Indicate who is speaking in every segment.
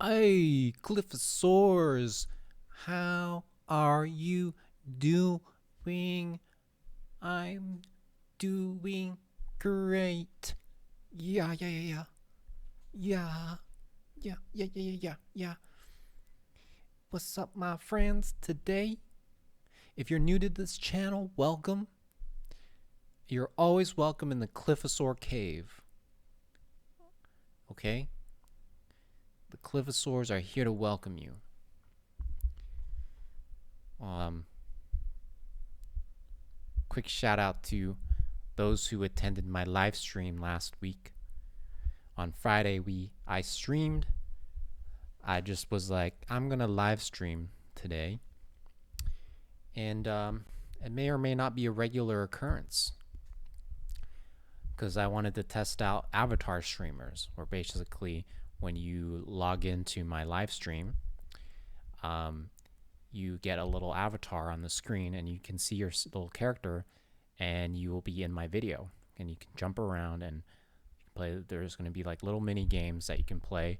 Speaker 1: Hey, Cliffosaurs, how are you doing? I'm doing great. Yeah, yeah, yeah, yeah. Yeah, yeah, yeah, yeah, yeah, yeah, yeah. What's up, my friends? Today, if you're new to this channel, welcome. You're always welcome in the Cliffosaur Cave. Okay? The Cliffosaurs are here to welcome you. Quick shout out to those who attended my live stream last week. On Friday, I streamed. I just was like, I'm gonna live stream today, and it may or may not be a regular occurrence because I wanted to test out avatar streamers, where basically when you log into my live stream, you get a little avatar on the screen and you can see your little character, and you will be in my video, and you can jump around and play. There's going to be like little mini games that you can play.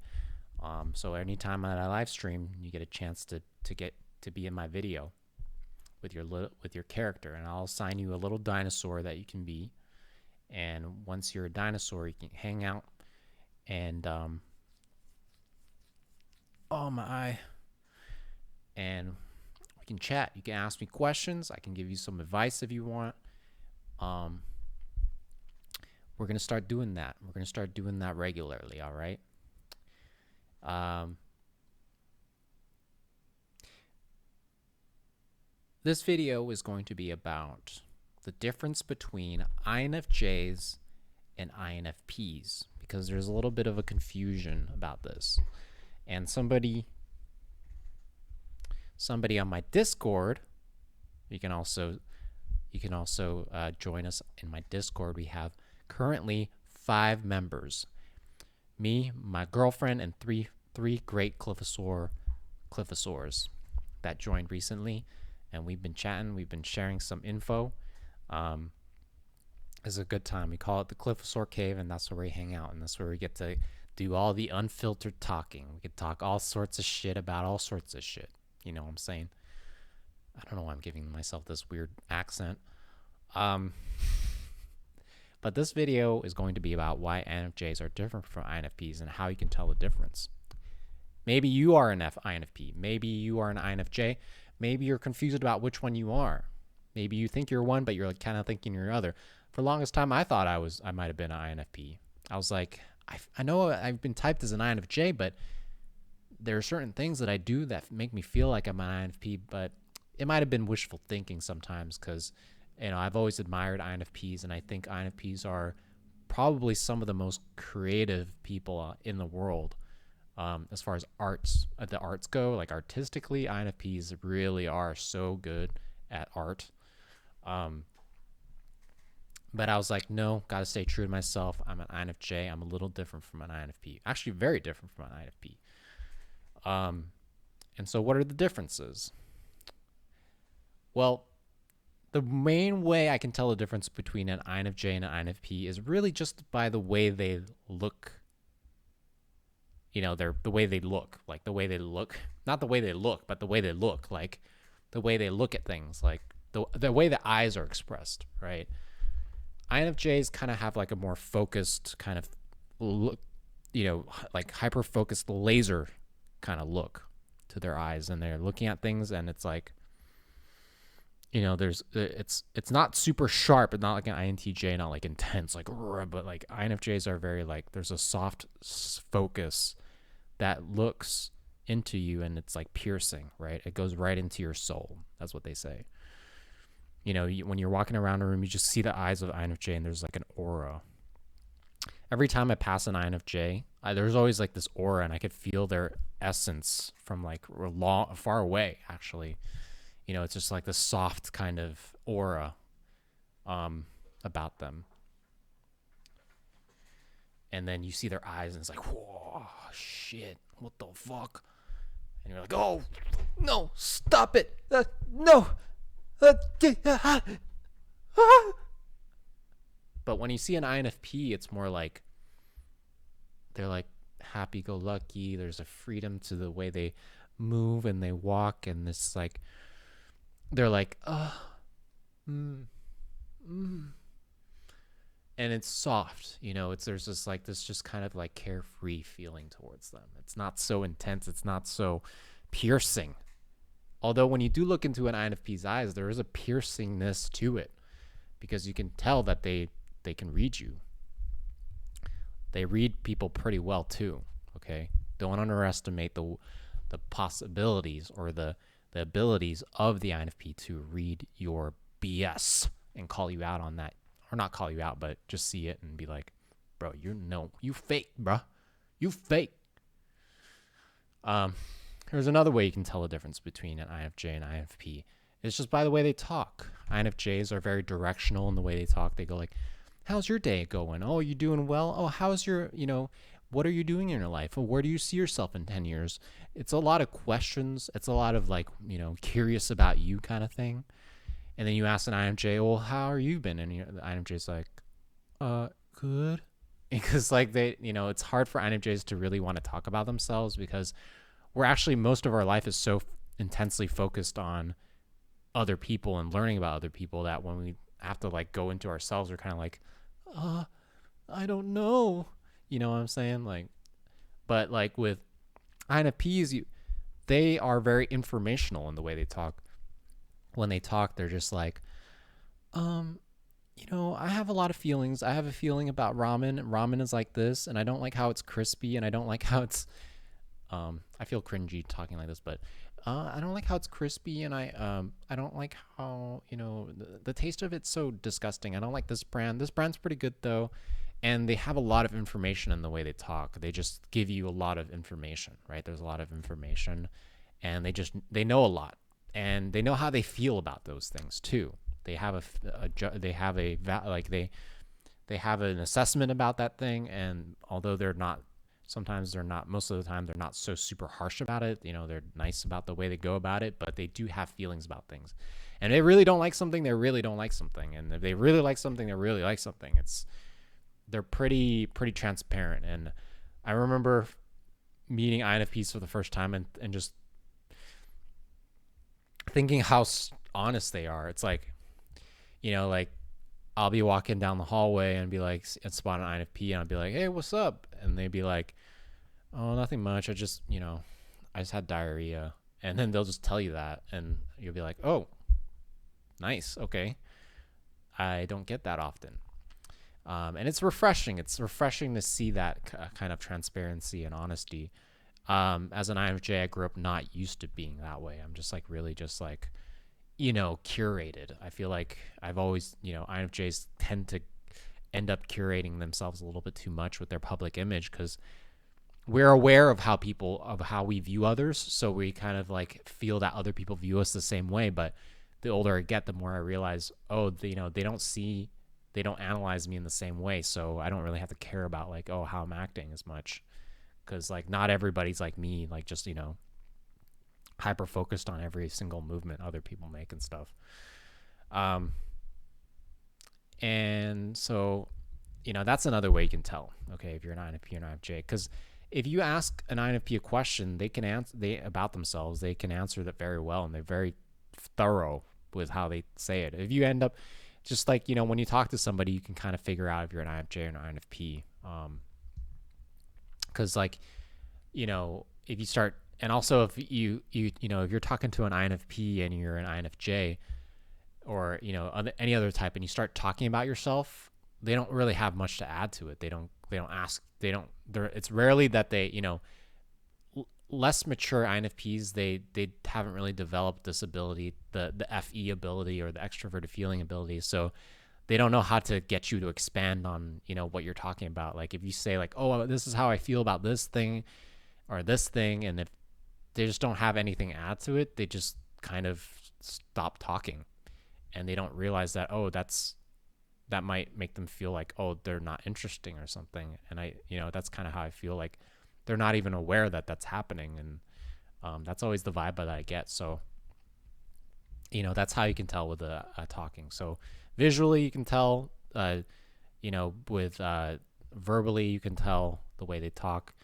Speaker 1: So anytime I live stream, you get a chance to get to be in my video with your character, and I'll assign you a little dinosaur that you can be. And once you're a dinosaur, you can hang out and oh my eye, and we can chat. You can ask me questions. I can give you some advice if you want. We're gonna start doing that. We're gonna start doing that regularly. All right. This video is going to be about the difference between INFJs and INFPs, because there's a little bit of a confusion about this. And somebody on my Discord, you can also join us in my Discord. We have currently 5 members. Me, my girlfriend, and three great Cliffosaurs that joined recently, and we've been chatting. We've been sharing some info. It's a good time. We call it the Cliffosaur Cave, and that's where we hang out, and that's where we get to do all the unfiltered talking. We can talk all sorts of shit about all sorts of shit. You know what I'm saying? I don't know why I'm giving myself this weird accent. But this video is going to be about why INFJs are different from INFPs and how you can tell the difference. Maybe you are an INFP. Maybe you are an INFJ. Maybe you're confused about which one you are. Maybe you think you're one, but you're like kind of thinking you're other. For the longest time, I thought I might have been an INFP. I was like, I know I've been typed as an INFJ, but there are certain things that I do that make me feel like I'm an INFP, but it might have been wishful thinking sometimes, because I've always admired INFPs, and I think INFPs are probably some of the most creative people in the world. As far as the arts go, like artistically, INFPs really are so good at art. But I was like, no, gotta stay true to myself. I'm an INFJ. I'm a little different from an INFP. Actually, very different from an INFP. And so what are the differences? Well, the main way I can tell the difference between an INFJ and an INFP is really just by the way they look. The way they look, like the way they look, not the way they look, but the way they look, like the way they look at things, like the way the eyes are expressed, right? INFJs kind of have like a more focused kind of look, like hyper focused laser kind of look to their eyes, and they're looking at things, and it's like, it's not super sharp, but not like an INTJ, not like intense, like, but like INFJs are very like, there's a soft focus that looks into you, and it's like piercing, right? It goes right into your soul. That's what they say. When you're walking around a room, you just see the eyes of INFJ, and there's like an aura. Every time I pass an INFJ, there's always like this aura, and I could feel their essence from like far away, actually. It's just like this soft kind of aura about them. And then you see their eyes, and it's like, whoa, shit, what the fuck? And you're like, oh, no, stop it. No. But when you see an INFP, it's more like, they're like, happy-go-lucky. There's a freedom to the way they move and they walk, and this like they're like, mm, mm. And it's soft, there's this like this just kind of like carefree feeling towards them. It's not so intense, it's not so piercing. Although when you do look into an INFP's eyes, there is a piercingness to it, because you can tell that they can read you. They read people pretty well too, okay? Don't underestimate the possibilities or the abilities of the INFP to read your BS and call you out on that. Or not call you out, but just see it and be like, bro, you fake, bro. You fake. There's another way you can tell the difference between an INFJ and INFP. It's just by the way they talk. INFJs are very directional in the way they talk. They go like, how's your day going? Oh, you doing well? Oh, how's your, what are you doing in your life? Well, where do you see yourself in 10 years? It's a lot of questions. It's a lot of like, curious about you kind of thing. And then you ask an INFJ, well, how are you been? And the INFJ's like, good. Because like it's hard for INFJs to really want to talk about themselves, because we're actually, most of our life is so intensely focused on other people and learning about other people that when we have to like go into ourselves, we're kind of like, I don't know. You know what I'm saying? Like, but like with INFPs, they are very informational in the way they talk. When they talk, they're just like, I have a lot of feelings. I have a feeling about ramen. Ramen is like this, and I don't like how it's crispy, and I don't like how it's, I feel cringy talking like this, but I don't like how it's crispy, and I don't like how, the taste of it's so disgusting. I don't like this brand. This brand's pretty good though. And they have a lot of information in the way they talk. They just give you a lot of information, right? There's a lot of information, and they know a lot. And they know how they feel about those things too. They have they have an assessment about that thing, and although most of the time they're not so super harsh about it. They're nice about the way they go about it, but they do have feelings about things. And they really don't like something, they really don't like something. And if they really like something, they really like something. They're pretty transparent. And I remember meeting INFPs for the first time and just thinking how honest they are. It's like, like I'll be walking down the hallway and be like, and spot an INFP, and I'll be like, hey, what's up? And they'd be like, oh, nothing much. I just had diarrhea. And then they'll just tell you that, and you'll be like, oh, nice. Okay. I don't get that often. And it's refreshing. It's refreshing to see that kind of transparency and honesty. As an INFJ, I grew up not used to being that way. I'm just like really just like, curated. I feel like I've always, INFJs tend to end up curating themselves a little bit too much with their public image, because we're aware of how we view others. So we kind of like feel that other people view us the same way. But the older I get, the more I realize, they don't analyze me in the same way. So I don't really have to care about like, how I'm acting as much. Because like not everybody's like me, like just hyper focused on every single movement other people make and stuff. And so that's another way you can tell, okay, if you're an INFP or an INFJ. Because if you ask an INFP a question, they can answer about themselves, they can answer that very well, and they're very thorough with how they say it. If you end up just like when you talk to somebody, you can kind of figure out if you're an INFJ or an INFP. Because like if you start, and also if if you're talking to an INFP and you're an INFJ or any other type, and you start talking about yourself, they don't really have much to add to it. It's rarely that they less mature INFPs, they haven't really developed this ability, the FE ability or the extroverted feeling ability. So they don't know how to get you to expand on, what you're talking about. Like if you say like, oh, this is how I feel about this thing or this thing, and if they just don't have anything to add to it, they just kind of stop talking, and they don't realize that, that might make them feel like, oh, they're not interesting or something. And that's kind of how I feel like they're not even aware that that's happening. And that's always the vibe that I get. So, that's how you can tell with talking. So visually you can tell, with verbally you can tell the way they talk.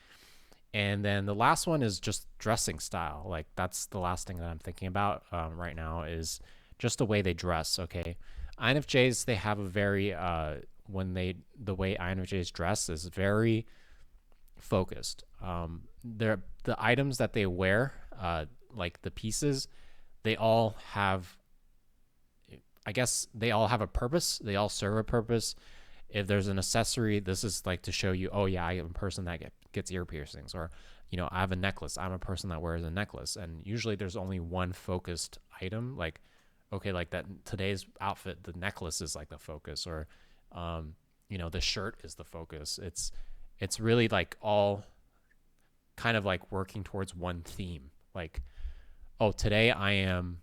Speaker 1: And then the last one is just dressing style. Like that's the last thing that I'm thinking about right now is just the way they dress. Okay, INFJs, they have a very the way INFJs dress is very focused. They're the items that they wear, like the pieces, they all have, I guess they all have a purpose. They all serve a purpose. If there's an accessory, this is like to show you, oh yeah, I am a person that gets ear piercings, or I have a necklace. I'm a person that wears a necklace, and usually there's only one focused item. Like, okay, like that today's outfit, the necklace is like the focus, or the shirt is the focus. It's really like all kind of like working towards one theme. Like, oh, today I am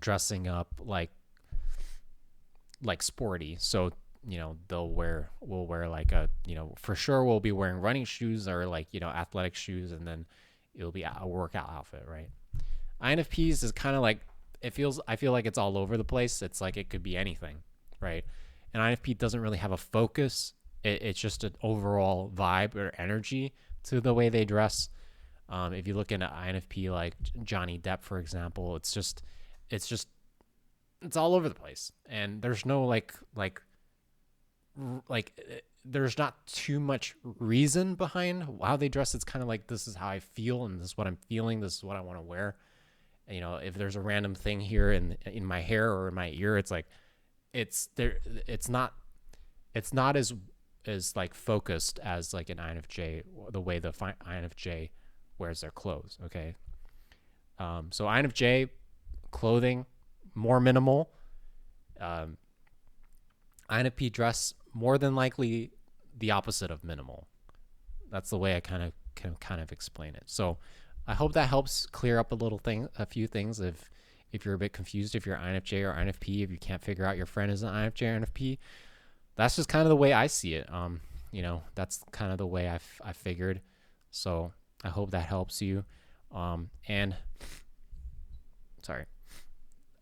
Speaker 1: dressing up like sporty, so we'll wear like for sure we'll be wearing running shoes or like athletic shoes, and then it'll be a workout outfit, right? INFPs is kind of like, I feel like it's all over the place. It's like it could be anything, right? And INFP doesn't really have a focus. It's just an overall vibe or energy to the way they dress. If you look into INFP like Johnny Depp, for example, it's all over the place, and there's no there's not too much reason behind how they dress. It's kind of like, this is how I feel, and this is what I'm feeling. This is what I want to wear. If there's a random thing here in my hair or in my ear, it's like it's there. It's not as like focused as like an INFJ, the way the INFJ wears their clothes. Okay, so INFJ clothing more minimal. INFP dress more than likely the opposite of minimal. That's the way I kind of explain it. So I hope that helps clear up a few things. If you're a bit confused, if you're INFJ or INFP, if you can't figure out your friend is an INFJ or INFP, that's just kind of the way I see it. That's kind of the way I figured. So I hope that helps you. And sorry.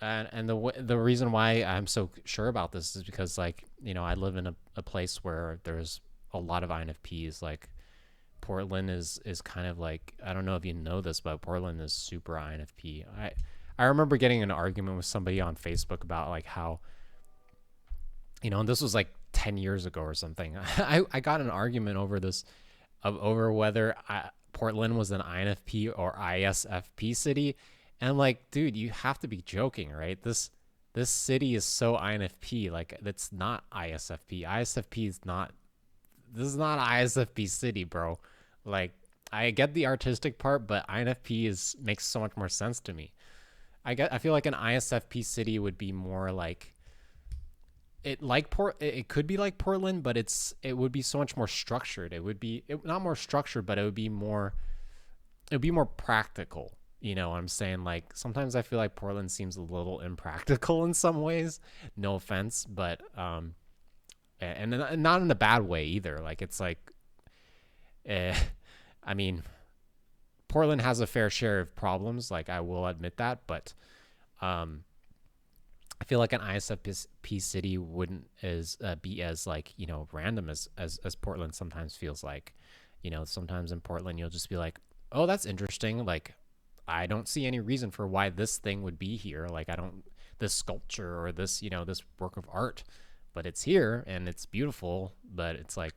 Speaker 1: And the reason why I'm so sure about this is because, like, I live in a place where there's a lot of INFPs. Like, Portland is kind of like, I don't know if you know this, but Portland is super INFP. I remember getting an argument with somebody on Facebook about like how, and this was like 10 years ago or something. I got an argument over whether Portland was an INFP or ISFP city. And I'm like, dude, you have to be joking, right? This city is so INFP. Like, it's not ISFP. ISFP is not. This is not ISFP city, bro. Like, I get the artistic part, but INFP makes so much more sense to me. I feel like an ISFP city would be more like it could be like Portland, but it would be so much more structured. It would be not more structured, but it would be more practical. You know what I'm saying? Like, sometimes I feel like Portland seems a little impractical in some ways. No offense, but and not in a bad way either. Like, it's like, I mean, Portland has a fair share of problems. Like, I will admit that, but I feel like an ISFP city wouldn't be as like, random as Portland sometimes feels like. Sometimes in Portland you'll just be like, oh, that's interesting. Like, I don't see any reason for why this thing would be here. Like, this sculpture or this, this work of art, but it's here and it's beautiful, but it's like,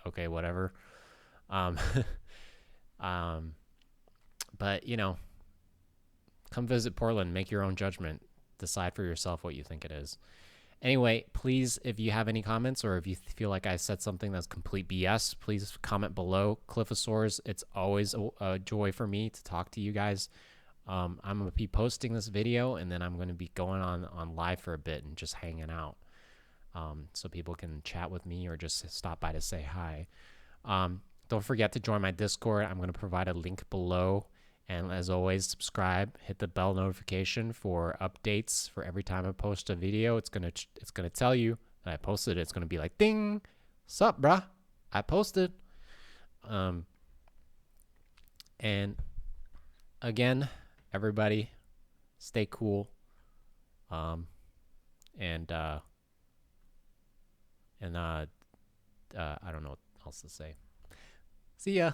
Speaker 1: okay, whatever. But come visit Portland, make your own judgment, decide for yourself what you think it is. Anyway, please, if you have any comments or if you feel like I said something that's complete BS, please comment below. Cliphosaurs, it's always a joy for me to talk to you guys. I'm going to be posting this video, and then I'm going to be going on live for a bit and just hanging out, so people can chat with me or just stop by to say hi. Don't forget to join my Discord. I'm going to provide a link below. And as always, subscribe, hit the bell notification for updates for every time I post a video. It's gonna tell you that I posted it. It's gonna be like, ding, sup, bruh, I posted. And again, everybody, stay cool. I don't know what else to say. See ya.